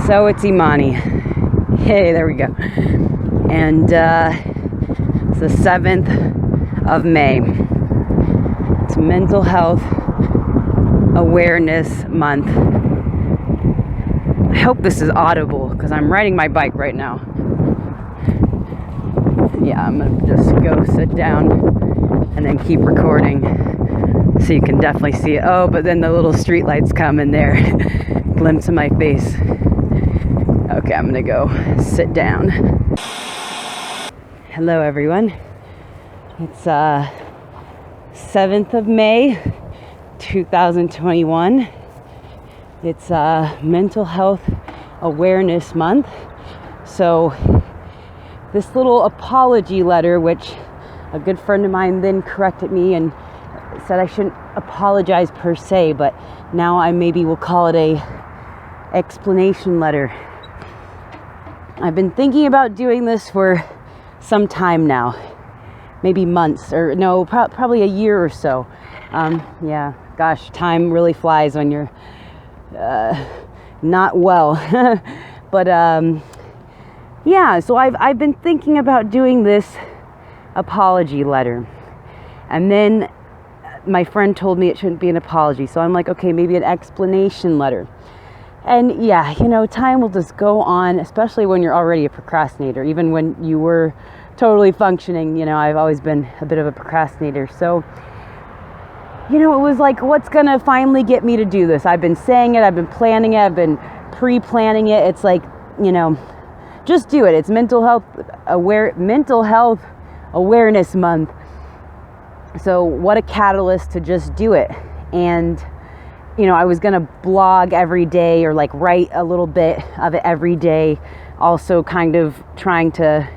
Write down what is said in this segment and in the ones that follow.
So it's Imani. Hey, there we go. And it's the 7th of May. It's Mental Health Awareness Month. I hope this is audible because I'm riding my bike right now. Yeah, I'm gonna just go sit down and then keep recording so you can definitely see it. Oh, but then the little street lights come in there, glimpse of my face. Okay, I'm gonna go sit down. Hello everyone. It's 7th of May 2021. It's Mental Health Awareness Month. So this little apology letter, which a good friend of mine then corrected me and said I shouldn't apologize per se, but now I maybe will call it a explanation letter. I've been thinking about doing this for some time now, maybe months, or no, probably a year or so. Yeah, gosh, time really flies when you're not well. But yeah, so I've been thinking about doing this apology letter, and then my friend told me it shouldn't be an apology, so I'm like, okay, maybe an explanation letter. And yeah, you know, time will just go on, especially when you're already a procrastinator. Even when you were totally functioning, you know, I've always been a bit of a procrastinator. So, you know, it was like, what's gonna finally get me to do this? I've been saying it, I've been planning it, I've been pre-planning it. It's like, you know, just do it. It's Mental Health Awareness Month. So what a catalyst to just do it. And you know, I was going to blog every day or like write a little bit of it every day. Also kind of trying to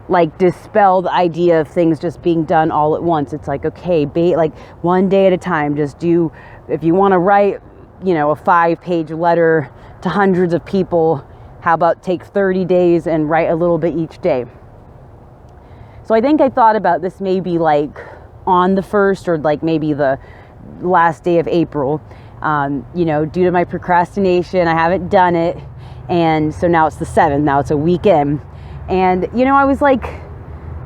like dispel the idea of things just being done all at once. It's like, okay, like one day at a time, just do, if you want to write, you know, a 5-page letter to hundreds of people, how about take 30 days and write a little bit each day? So I think I thought about this maybe like on the 1st or like maybe the last day of April. You know, due to my procrastination, I haven't done it, and so now it's the 7th. Now it's a weekend, and you know, I was like,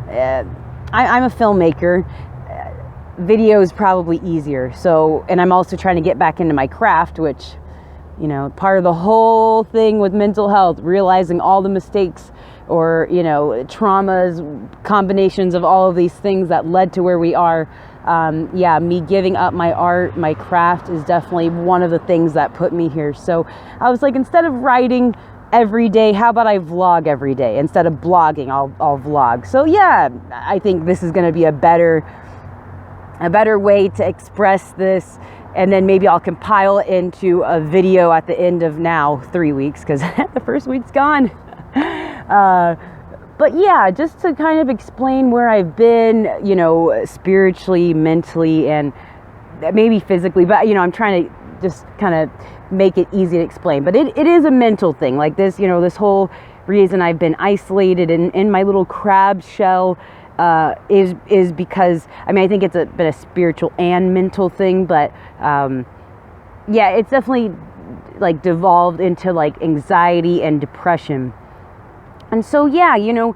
I'm a filmmaker. Video is probably easier. So, and I'm also trying to get back into my craft, which, you know, part of the whole thing with mental health, realizing all the mistakes or, you know, traumas, combinations of all of these things that led to where we are. Yeah, me giving up my art, my craft is definitely one of the things that put me here. So I was like, instead of writing every day, how about I vlog every day? Instead of blogging, I'll vlog. So yeah, I think this is going to be a better way to express this. And then maybe I'll compile it into a video at the end of now 3 weeks, because the first week's gone. But yeah, just to kind of explain where I've been, you know, spiritually, mentally, and maybe physically, but, you know, I'm trying to just kind of make it easy to explain. But it is a mental thing, like this, you know, this whole reason I've been isolated in my little crab shell is because, I mean, I think it's been a spiritual and mental thing, but yeah, it's definitely like devolved into like anxiety and depression. And so, yeah, you know,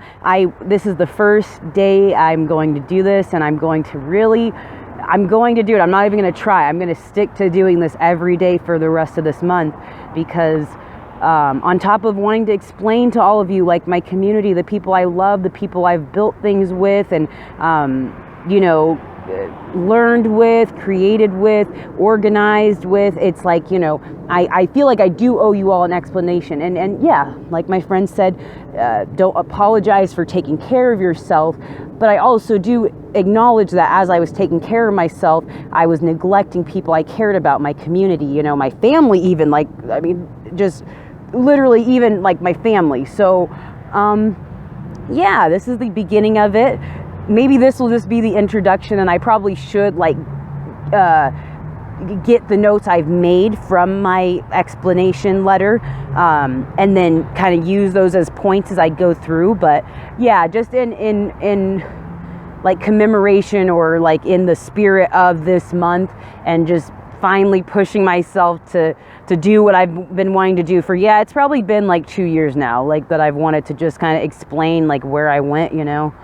this is the first day I'm going to do this, and I'm going to do it. I'm not even going to try. I'm going to stick to doing this every day for the rest of this month, because on top of wanting to explain to all of you, like my community, the people I love, the people I've built things with, and, you know, learned with, created with, organized with, it's like, you know, I feel like I do owe you all an explanation. And yeah, like my friend said, don't apologize for taking care of yourself, but I also do acknowledge that as I was taking care of myself, I was neglecting people I cared about, my community, you know, my family even, like, I mean, just literally even like my family. So yeah, this is the beginning of it. Maybe this will just be the introduction, and I probably should like get the notes I've made from my explanation letter, and then kind of use those as points as I go through. But yeah, just in like commemoration, or like in the spirit of this month, and just finally pushing myself to do what I've been wanting to do for, it's probably been like 2 years now, like that I've wanted to just kind of explain like where I went, you know.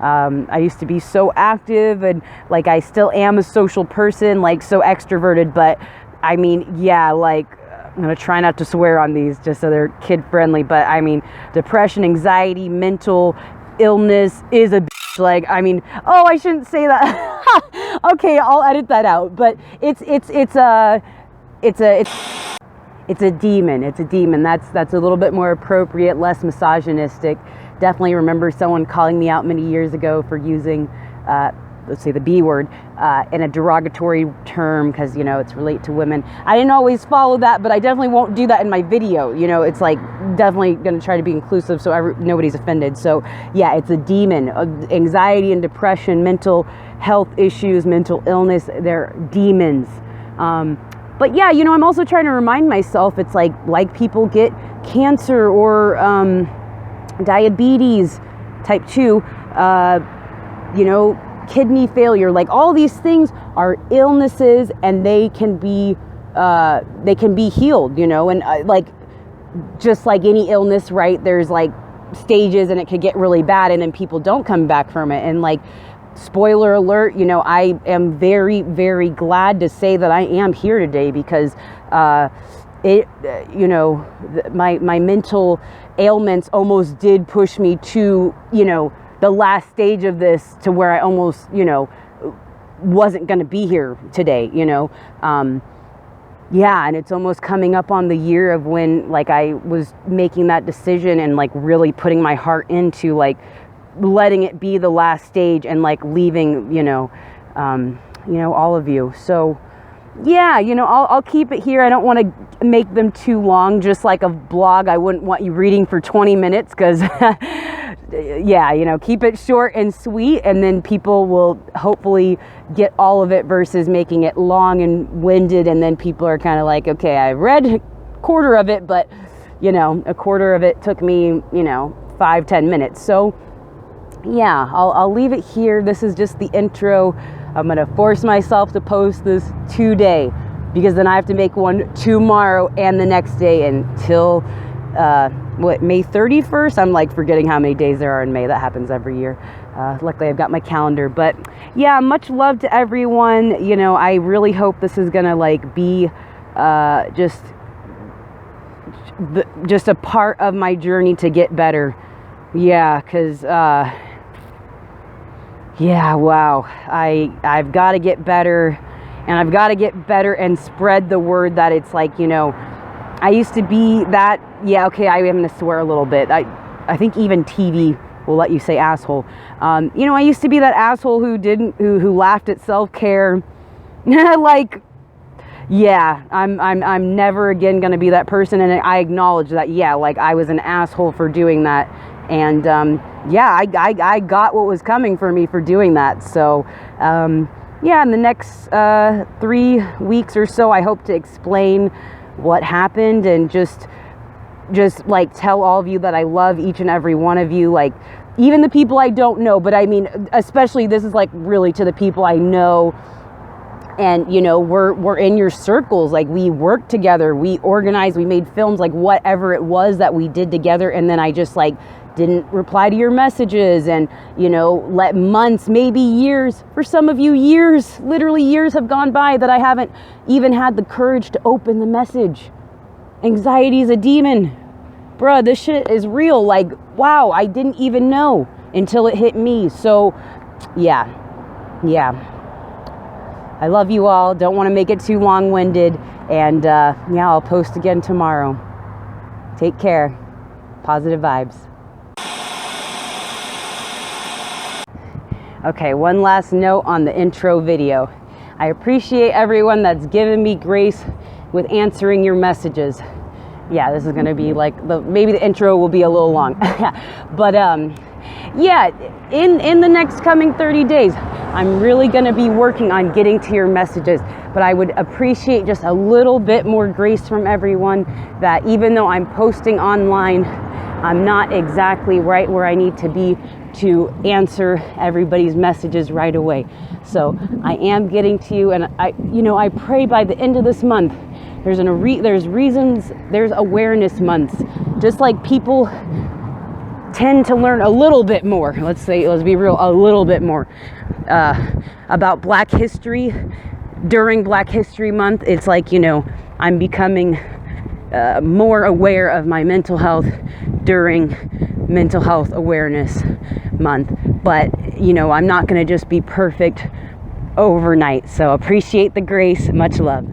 I used to be so active, and like I still am a social person, like so extroverted, but I mean, yeah, like I'm gonna try not to swear on these just so they're kid friendly, but I mean, depression, anxiety, mental illness is a bitch. Like, I mean, oh, I shouldn't say that. Okay, I'll edit that out, but it's a demon. It's a demon. That's a little bit more appropriate, less misogynistic. Definitely remember someone calling me out many years ago for using, let's say the B word, in a derogatory term, because, you know, it's relate to women. I didn't always follow that, but I definitely won't do that in my video. You know, it's like definitely going to try to be inclusive so nobody's offended. So yeah, it's a demon. Anxiety and depression, mental health issues, mental illness, they're demons. But yeah, you know, I'm also trying to remind myself, it's like people get cancer or diabetes type 2, you know, kidney failure, like all these things are illnesses, and they can be healed, you know. And like just like any illness, right, there's like stages, and it could get really bad and then people don't come back from it. And like, spoiler alert, you know, I am very, very glad to say that I am here today, because you know, my mental ailments almost did push me to, you know, the last stage of this, to where I almost, you know, wasn't going to be here today, you know. Yeah, and it's almost coming up on the year of when, like, I was making that decision and like really putting my heart into like letting it be the last stage, and like leaving, you know, all of you. So yeah, you know, I'll keep it here. I don't want to make them too long, just like a blog. I wouldn't want you reading for 20 minutes because yeah, you know, keep it short and sweet, and then people will hopefully get all of it, versus making it long and winded, and then people are kind of like, okay, I read a quarter of it, but you know, a quarter of it took me, you know, 5-10 minutes. So yeah, I'll leave it here. This is just the intro. I'm going to force myself to post this today, because then I have to make one tomorrow and the next day until, May 31st? I'm like forgetting how many days there are in May. That happens every year. Luckily, I've got my calendar. But yeah, much love to everyone. You know, I really hope this is going to like be just a part of my journey to get better. Yeah, because... yeah, wow, I've got to get better, and I've got to get better and spread the word that it's like, you know, I used to be that, yeah, okay, I am going to swear a little bit. I think even TV will let you say asshole. You know, I used to be that asshole who laughed at self-care. Like, yeah, I'm never again going to be that person, and I acknowledge that, yeah, like I was an asshole for doing that. And yeah, I got what was coming for me for doing that. So yeah, in the next 3 weeks or so, I hope to explain what happened, and just like tell all of you that I love each and every one of you, like even the people I don't know, but I mean, especially this is like really to the people I know. And, you know, we're in your circles, like we worked together, we organized, we made films, like whatever it was that we did together. And then I just like didn't reply to your messages, and, you know, let months, maybe years, for some of you years, literally years have gone by that I haven't even had the courage to open the message. Anxiety is a demon. Bruh, this shit is real. Like, wow, I didn't even know until it hit me. So yeah. I love you all. Don't want to make it too long-winded. And yeah, I'll post again tomorrow. Take care. Positive vibes. Okay, one last note on the intro video. I appreciate everyone that's given me grace with answering your messages. Yeah, this is going to be like, maybe the intro will be a little long. But yeah, in the next coming 30 days, I'm really going to be working on getting to your messages, but I would appreciate just a little bit more grace from everyone, that even though I'm posting online, I'm not exactly right where I need to be to answer everybody's messages right away. So I am getting to you, and I pray by the end of this month, there's awareness months, just like people tend to learn a little bit more, let's be real, a little bit more about Black history during Black History Month. It's like, I'm becoming more aware of my mental health during Mental Health Awareness Month. But, I'm not going to just be perfect overnight. So appreciate the grace. Much love.